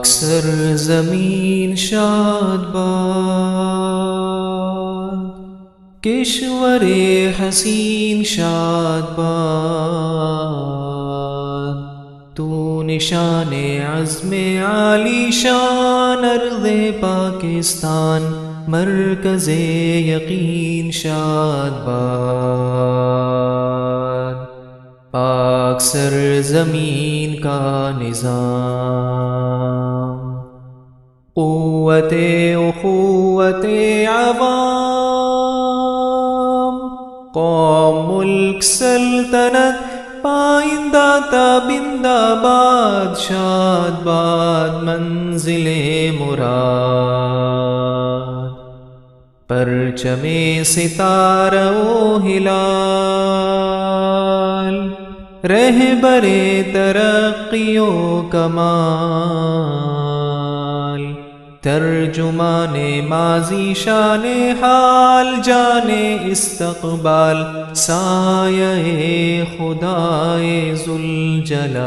پاک سرزمین شاد باد، کشور حسین شاد باد، تو نشان عزم عالی شان ارض پاکستان، مرکز یقین شاد باد، پاک سرزمین کا نظام، قوت اخوت عوام، قوم ملک سلطنت پائندہ تابند آباد، شاد باد منزل مراد، پرچم ستارہ و ہلال، رہبر ترقی و کمال، ترجمان ماضی شان حال، جان استقبال، سایہ خدائے ذوالجلال۔